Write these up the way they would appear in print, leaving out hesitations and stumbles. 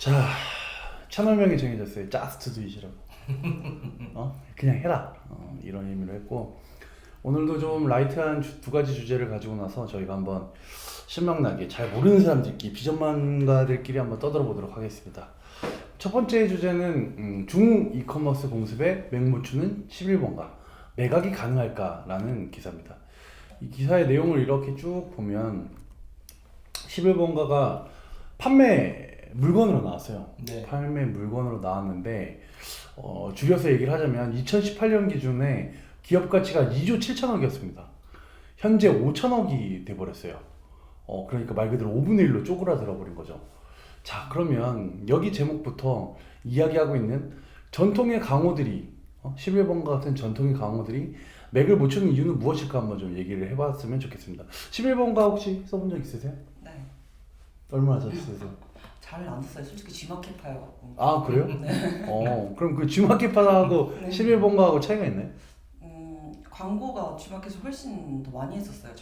자, 채널명이 정해졌어요. Just do it이라고. 그냥 해라. 이런 의미로 했고, 오늘도 좀 라이트한 두 가지 주제를 가지고 나서 저희가 한번 신명나게 잘 모르는 사람들끼리, 비전문가들끼리 한번 떠들어 보도록 하겠습니다. 첫 번째 주제는 중 이커머스 공습에 맹무추는 11번가 매각이 가능할까라는 기사입니다. 이 기사의 내용을 이렇게 쭉 보면 11번가가 판매 물건으로 나왔어요. 네. 판매 물건으로 나왔는데 줄여서 얘기를 하자면 2018년 기준에 기업 가치가 2조 7천억이었습니다. 현재 5천억이 돼버렸어요. 그러니까 말 그대로 5분의 1로 쪼그라들어 버린 거죠. 자, 그러면 여기 제목부터 이야기하고 있는 전통의 강호들이 11번가 같은 전통의 강호들이 맥을 못 추는 이유는 무엇일까 한번 좀 얘기를 해봤으면 좋겠습니다. 11번가 혹시 써본 적 있으세요? 네. 얼마나 자주 쓰세요? 잘 안 썼어요. 솔직히 G마켓파여갖고. 아, 그래요? 네. 그럼 그 G마켓하고 네. 11번가하고 차이가 있나요? 광고가 G마켓에서 훨씬 더 많이 했었어요.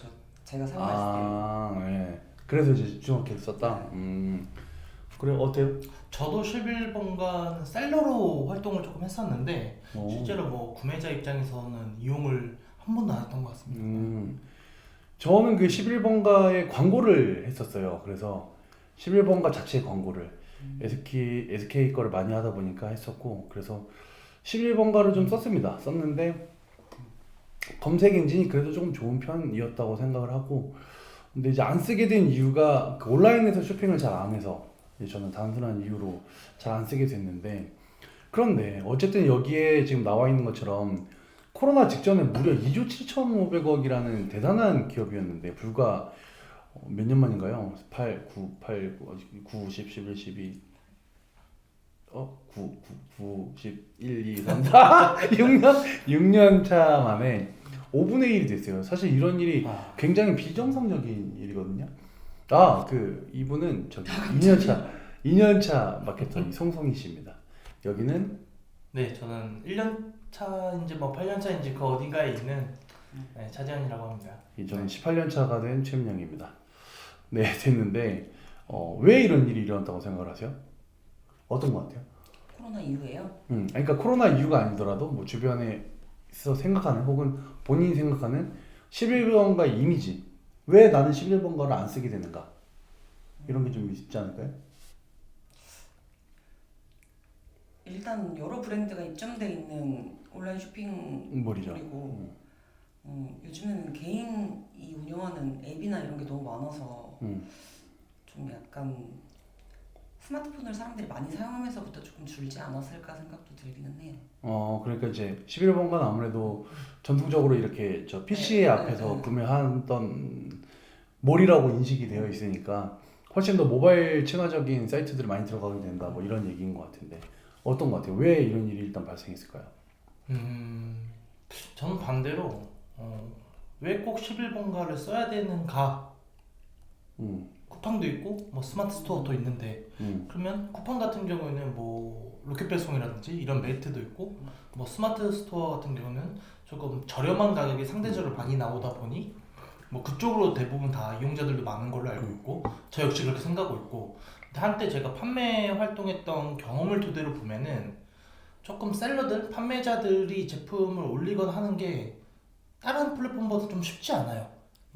제가 사용했을 때. 아, 네. 그래서 이제 G마켓 썼다? 그래, 어때요? 저도 11번가는 셀러로 활동을 조금 했었는데 오. 실제로 뭐 구매자 입장에서는 이용을 한 번도 안 했던 것 같습니다. 저는 그 11번가에 광고를 했었어요. 그래서 11번가 자체 광고를 SK 거를 많이 하다 보니까 했었고, 그래서 11번가를 좀 썼습니다. 썼는데 검색 엔진이 그래도 조금 좋은 편이었다고 생각을 하고, 근데 이제 안 쓰게 된 이유가 그 온라인에서 쇼핑을 잘 안 해서 이제 저는 단순한 이유로 잘 안 쓰게 됐는데, 그런데 어쨌든 여기에 지금 나와 있는 것처럼 코로나 직전에 무려 2조 7,500억이라는 대단한 기업이었는데 불과 몇 년 만인가요? 8, 9, 8, 9, 10, 11, 12 9, 10, 1, 2, 3, 4 6년 차 만에 5분의 1이 됐어요. 사실 이런 일이 굉장히 비정상적인 일이거든요. 이분은 저기 2년차 마케터 송송희 씨입니다. 여기는 네, 저는 1년 차인지 뭐 8년 차인지 그 어딘가에 있는 차재현이라고 합니다. 저는 18년 차가 된 최민영입니다. 네, 됐는데 왜 이런 일이 일어났다고 생각을 하세요? 어떤 것 같아요? 코로나 이후에요. 그러니까 코로나 이유가 아니더라도 뭐 주변에서 생각하는 혹은 본인이 생각하는 11번가 이미지, 왜 나는 11번가를 안 쓰게 되는가, 이런 게 좀 있지 않을까요? 일단 여러 브랜드가 입점돼 있는 온라인 머리죠. 쇼핑몰이고 요즘에는 개인이 운영하는 앱이나 이런 게 너무 많아서 좀 약간 스마트폰을 사람들이 많이 사용하면서부터 조금 줄지 않았을까 생각도 들기는 해요. 그러니까 이제 11번가는 아무래도 전통적으로 이렇게 저 PC 네, 앞에서 네. 구매하던 몰이라고 인식이 되어 있으니까 훨씬 더 모바일 친화적인 사이트들이 많이 들어가게 된다, 뭐 이런 얘기인 것 같은데 어떤 것 같아요? 왜 이런 일이 일단 발생했을까요? 저는 반대로 왜 꼭 11번가를 써야 되는가? 쿠팡도 있고 뭐 스마트 스토어도 있는데 그러면 쿠팡 같은 경우에는 뭐 로켓 배송이라든지 이런 메리트도 있고 뭐 스마트 스토어 같은 경우는 조금 저렴한 가격에 상대적으로 많이 나오다 보니 뭐 그쪽으로 대부분 다 이용자들도 많은 걸로 알고 있고 저 역시 그렇게 생각하고 있고, 근데 한때 제가 판매 활동했던 경험을 토대로 보면은 조금 셀러들, 판매자들이 제품을 올리거나 하는 게 다른 플랫폼보다 좀 쉽지 않아요.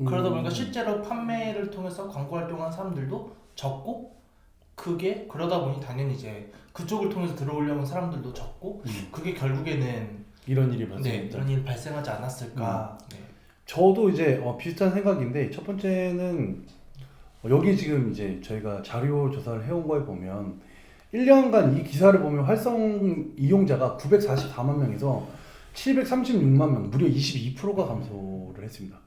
그러다 보니까 실제로 판매를 통해서 광고 활동하는 사람들도 적고, 그게 그러다 보니 당연히 이제 그쪽을 통해서 들어오려는 사람들도 적고, 그게 결국에는 이런 일이 네, 발생했다. 이런 일이 발생하지 않았을까. 네. 저도 이제 비슷한 생각인데, 첫 번째는 여기 지금 이제 저희가 자료 조사를 해온 거에 보면 1년간 이 기사를 보면 활성 이용자가 944만 명에서 736만 명, 무려 22%가 감소를 했습니다.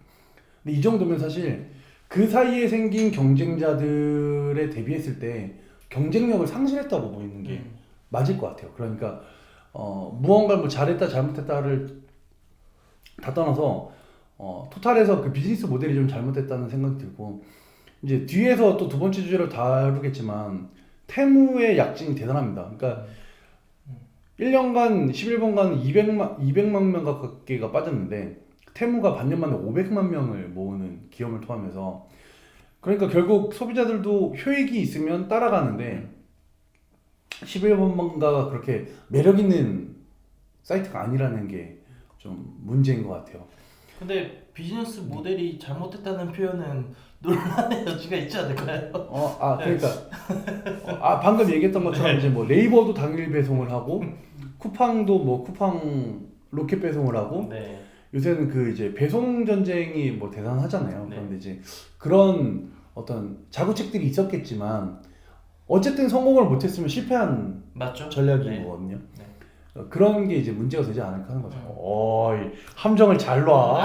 근데 이 정도면 사실 그 사이에 생긴 경쟁자들에 대비했을 때 경쟁력을 상실했다고 보이는 게 맞을 것 같아요. 그러니까 무언가를 뭐 잘했다 잘못했다를 다 떠나서 토탈에서 그 비즈니스 모델이 좀 잘못됐다는 생각이 들고, 이제 뒤에서 또 두 번째 주제를 다루겠지만 테무의 약진이 대단합니다. 그러니까 1년간 11번간 200만 명 가깝게가 빠졌는데 테무가 반년 만에 500만 명을 모으는 기업을 통하면서, 그러니까 결국 소비자들도 효익이 있으면 따라가는데 11번가가 그렇게 매력 있는 사이트가 아니라는 게 좀 문제인 것 같아요. 근데 비즈니스 모델이 잘못됐다는 표현은 논란의 여지가 있지 않을까요? 그러니까 방금 얘기했던 것처럼 이제 뭐 네이버도 당일 배송을 하고 쿠팡도 뭐 쿠팡 로켓 배송을 하고 네. 요새는 그 이제 배송 전쟁이 뭐 대단하잖아요. 네. 그런데 이제 그런 어떤 자구책들이 있었겠지만 어쨌든 성공을 못했으면 실패한 맞죠? 전략인 네. 거거든요. 네. 그런 게 이제 문제가 되지 않을까 하는 거죠. 어이, 함정을 잘 놔.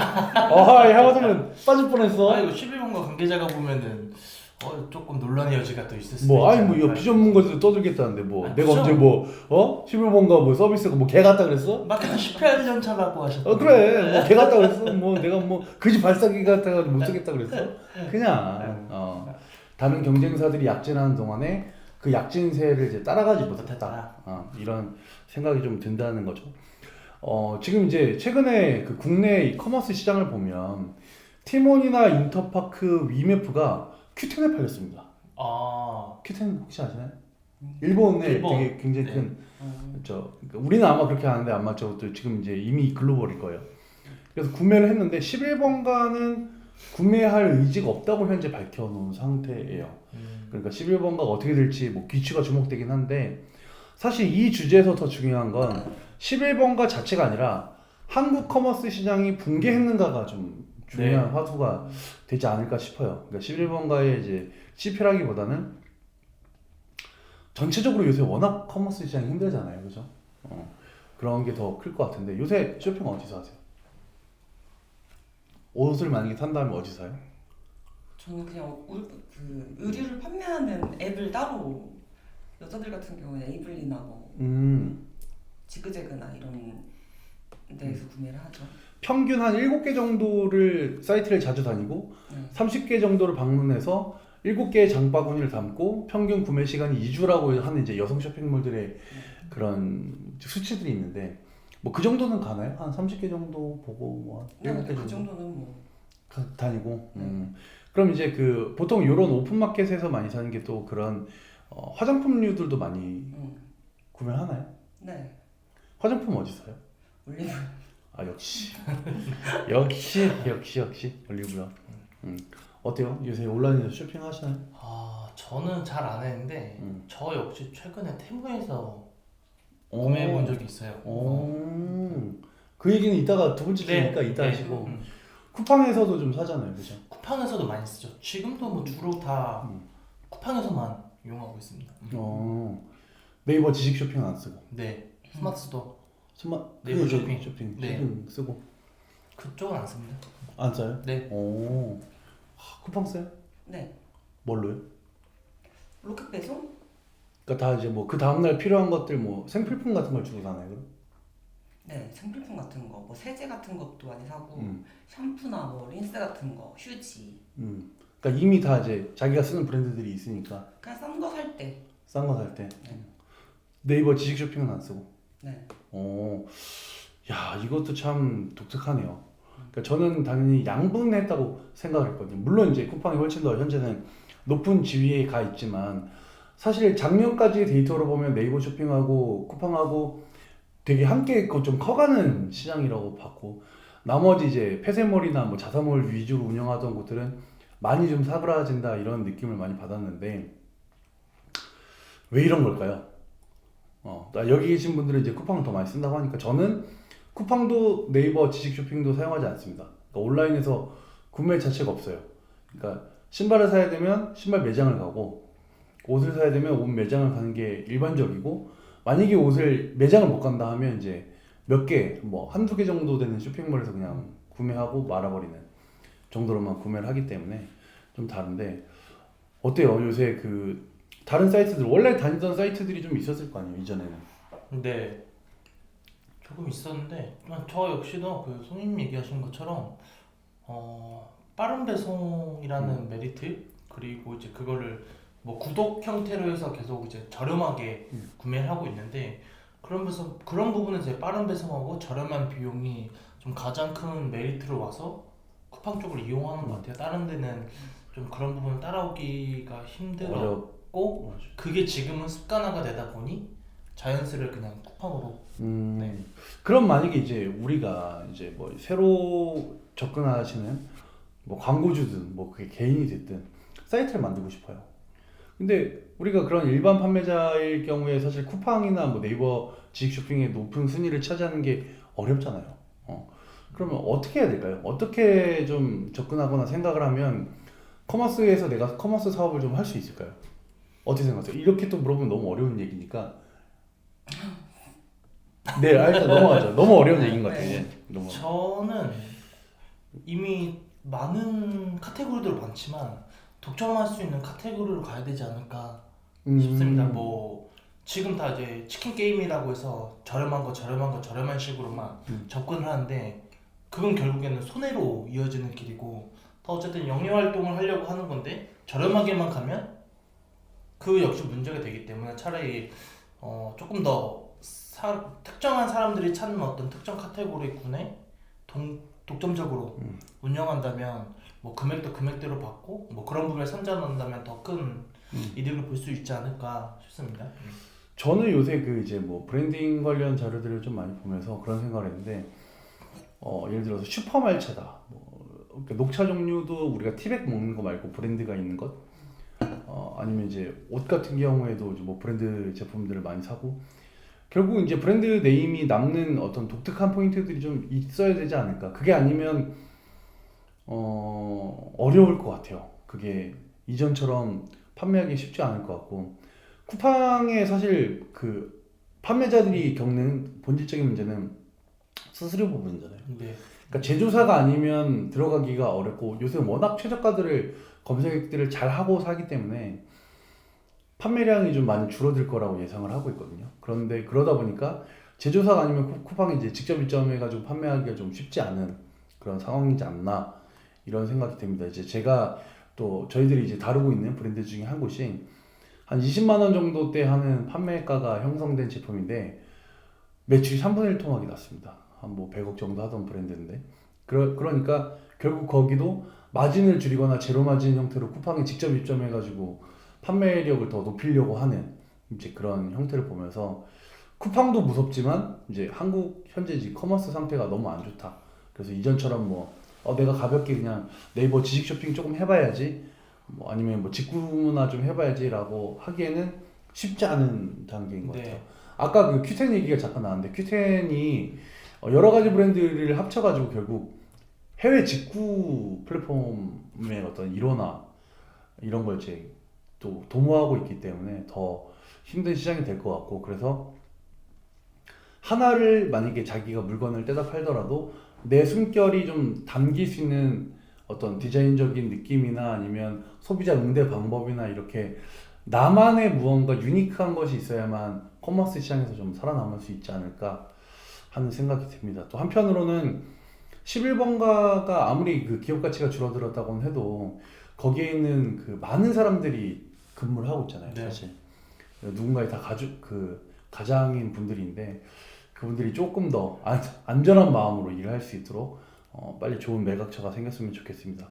어이, 하마터면 빠질 뻔했어. 아 이거 11번가 관계자가 보면은 조금 논란의 여지가 또 있을 수도 뭐 있지 아니 뭐 이거 않을까요? 비전문가들 떠들겠다는데 뭐 아, 내가 그쵸? 언제 뭐 11번가 뭐 서비스가 뭐 개 같다 그랬어? 막 18년 차라고 하셨던 그래 뭐 개 같다 그랬어? 뭐 내가 뭐 그지 발사기 같아가지고 못 쓰겠다 그랬어? 그냥 다른 경쟁사들이 약진하는 동안에 그 약진세를 이제 따라가지 못했다. 이런 생각이 좀 든다는 거죠. 지금 이제 최근에 그 국내 이커머스 시장을 보면 티몬이나 인터파크 위메프가 Q10에 팔렸습니다. Q10 혹시 아시나요? 일본에 일본. 되게 굉장히 네. 큰 그러니까 우리는 아마 그렇게 하는데 아마 저것도 지금 이제 이미 글로벌일 거예요. 그래서 구매를 했는데 11번가는 구매할 의지가 없다고 현재 밝혀놓은 상태예요. 그러니까 11번가가 어떻게 될지 뭐 귀추가 주목되긴 한데 사실 이 주제에서 더 중요한 건 11번가 자체가 아니라 한국 커머스 시장이 붕괴했는가가 좀 중요한 화두가 되지 않을까 싶어요. 그러니까 11번가의 이제 CP라기보다는 전체적으로 요새 워낙 커머스 시장이 힘들잖아요, 그죠? 그런 게 더 클 것 같은데 요새 쇼핑 어디서 하세요? 옷을 만약에 산다면 어디서 사요? 저는 그냥 그 의류를 판매하는 앱을 따로 여자들 같은 경우는 에이블리나 뭐 지그재그나 이런 데에서 구매를 하죠. 평균 한 7개 정도를 사이트를 자주 다니고 30개 정도를 방문해서 7개의 장바구니를 담고 평균 구매 시간이 2주라고 하는 이제 여성 쇼핑몰들의 그런 수치들이 있는데 뭐 그 정도는 가나요? 한 30개 정도 보고 뭐 7개 그 정도는 뭐 다니고 그럼 이제 그 보통 이런 오픈마켓에서 많이 사는 게 또 그런 화장품류들도 많이 구매하나요? 네. 화장품 어디 사요? 올리브. 역시 역시 올리브영. 어때요? 요새 온라인에서 쇼핑하시나요? 저는 잘 안 했는데 저 역시 최근에 테무에서 구매해 본 적이 있어요. 그 얘기는 이따가 두 번째 주니까 이따 하시고 쿠팡에서도 좀 사잖아요, 그죠? 쿠팡에서도 많이 쓰죠. 지금도 뭐 주로 다 쿠팡에서만 이용하고 있습니다. 네이버 지식 쇼핑은 안 쓰고. 네, 스마트 스토어. 네이버 쇼핑. 쇼핑 네. 쓰고. 그쪽은 안 씁니다. 안 써요? 네. 쿠팡 써요? 네. 뭘로요? 로켓 배송? 그러니까 다 이제 뭐 그 다음날 필요한 것들 뭐 생필품 같은 걸 주고 사나요, 그럼? 네, 생필품 같은 거, 뭐 세제 같은 것도 많이 사고 샴푸나 뭐 린스 같은 거, 휴지. 그러니까 이미 다 이제 자기가 쓰는 브랜드들이 있으니까 그냥 싼 거 살 때. 싼 거 살 때. 네이버 지식 쇼핑은 안 쓰고. 네. 야 이것도 참 독특하네요. 그러니까 저는 당연히 양분했다고 생각을 했거든요. 물론 이제 쿠팡이 훨씬 더 현재는 높은 지위에 가 있지만 사실 작년까지 데이터로 보면 네이버 쇼핑하고 쿠팡하고 되게 함께 좀 커가는 시장이라고 봤고 나머지 이제 폐쇄몰이나 뭐 자사몰 위주로 운영하던 곳들은 많이 좀 사그라진다 이런 느낌을 많이 받았는데 왜 이런 걸까요? 여기 계신 분들은 이제 쿠팡을 더 많이 쓴다고 하니까 저는 쿠팡도 네이버 지식 쇼핑도 사용하지 않습니다. 그러니까 온라인에서 구매 자체가 없어요. 그러니까 신발을 사야 되면 신발 매장을 가고 옷을 사야 되면 옷 매장을 가는 게 일반적이고 만약에 옷을 매장을 못 간다 하면 이제 몇 개, 뭐 한두 개 정도 되는 쇼핑몰에서 그냥 구매하고 말아버리는 정도로만 구매를 하기 때문에 좀 다른데 어때요? 요새 그 다른 사이트들 원래 다니던 사이트들이 좀 있었을 거 아니에요 이전에는. 네, 조금 있었는데 저 역시도 그 손님 얘기하신 것처럼 빠른 배송이라는 메리트 그리고 이제 그거를 뭐 구독 형태로 해서 계속 이제 저렴하게 구매를 하고 있는데 그러면서 그런 부분은 이제 빠른 배송하고 저렴한 비용이 좀 가장 큰 메리트로 와서 쿠팡 쪽을 이용하는 것 같아요. 다른 데는 좀 그런 부분을 따라오기가 힘들었고 그게 지금은 습관화가 되다 보니 자연스를 그냥 쿠팡으로. 네. 그럼 만약에 이제 우리가 이제 뭐 새로 접근하시는 뭐 광고주든 뭐 그게 개인이 됐든 사이트를 만들고 싶어요. 근데 우리가 그런 일반 판매자일 경우에 사실 쿠팡이나 뭐 네이버 지식 쇼핑의 높은 순위를 차지하는 게 어렵잖아요. 그러면 어떻게 해야 될까요? 어떻게 좀 접근하거나 생각을 하면 커머스에서 내가 커머스 사업을 좀 할 수 있을까요? 어떻게 생각하세요? 이렇게 또 물어보면 너무 어려운 얘기니까. 네, 일단 넘어가죠. 너무 어려운 얘기인 것 같아요. 네. 예, 넘어가. 저는 이미 많은 카테고리들 많지만 독점할 수 있는 카테고리로 가야 되지 않을까 싶습니다. 뭐 지금 다 이제 치킨 게임이라고 해서 저렴한 거 저렴한 식으로만 접근을 하는데 그건 결국에는 손해로 이어지는 길이고 더 어쨌든 영리 활동을 하려고 하는 건데 저렴하게만 가면 그 역시 문제가 되기 때문에 차라리 조금 더 특정한 사람들이 찾는 어떤 특정 카테고리군에 독점적으로 운영한다면 뭐 금액도 금액대로 받고 뭐 그런 부분을 선점한다면 더 큰 이득을 볼 수 있지 않을까 싶습니다. 저는 요새 그 이제 뭐 브랜딩 관련 자료들을 좀 많이 보면서 그런 생각을 했는데 예를 들어서 슈퍼말차다. 그러니까 녹차 종류도 우리가 티백 먹는 거 말고 브랜드가 있는 것. 아니면 이제 옷 같은 경우에도 뭐 브랜드 제품들을 많이 사고 결국 이제 브랜드 네임이 남는 어떤 독특한 포인트들이 좀 있어야 되지 않을까. 그게 아니면 어려울 것 같아요. 그게 이전처럼 판매하기 쉽지 않을 것 같고 쿠팡에 사실 그 판매자들이 겪는 본질적인 문제는 수수료 부분이잖아요. 네. 그러니까 제조사가 아니면 들어가기가 어렵고 요새 워낙 최저가들을 검색들을 잘 하고 사기 때문에 판매량이 좀 많이 줄어들 거라고 예상을 하고 있거든요. 그런데 그러다 보니까 제조사가 아니면 쿠팡이 이제 직접 입점해가지고 판매하기가 좀 쉽지 않은 그런 상황이지 않나 이런 생각이 듭니다. 이제 제가 또 저희들이 이제 다루고 있는 브랜드 중에 한 곳이 한 20만 원 정도대 하는 판매가가 형성된 제품인데 매출이 3분의 1 토막이 났습니다. 한 뭐 100억 정도 하던 브랜드인데 그러니까 결국 거기도 마진을 줄이거나 제로 마진 형태로 쿠팡에 직접 입점해가지고 판매력을 더 높이려고 하는 이제 그런 형태를 보면서 쿠팡도 무섭지만 이제 한국 현재 커머스 상태가 너무 안 좋다. 그래서 이전처럼 뭐 내가 가볍게 그냥 네이버 지식 쇼핑 조금 해봐야지 뭐 아니면 뭐 직구나 좀 해봐야지라고 하기에는 쉽지 않은 단계인 것 같아요. 아까 그 큐텐 얘기가 잠깐 나왔는데 큐텐이 여러 가지 브랜드를 합쳐가지고 결국 해외 직구 플랫폼의 어떤 일원화 이런 걸 이제 또 도모하고 있기 때문에 더 힘든 시장이 될 것 같고 그래서 하나를 만약에 자기가 물건을 떼다 팔더라도 내 숨결이 좀 담길 수 있는 어떤 디자인적인 느낌이나 아니면 소비자 응대 방법이나 이렇게 나만의 무언가 유니크한 것이 있어야만 커머스 시장에서 좀 살아남을 수 있지 않을까 하는 생각이 듭니다. 또 한편으로는 11번가가 아무리 그 기업 가치가 줄어들었다고는 해도 거기에 있는 그 많은 사람들이 근무를 하고 있잖아요. 네. 사실 누군가의 다 가장인 분들인데 그분들이 조금 더 안전한 마음으로 일을 할 수 있도록 빨리 좋은 매각처가 생겼으면 좋겠습니다.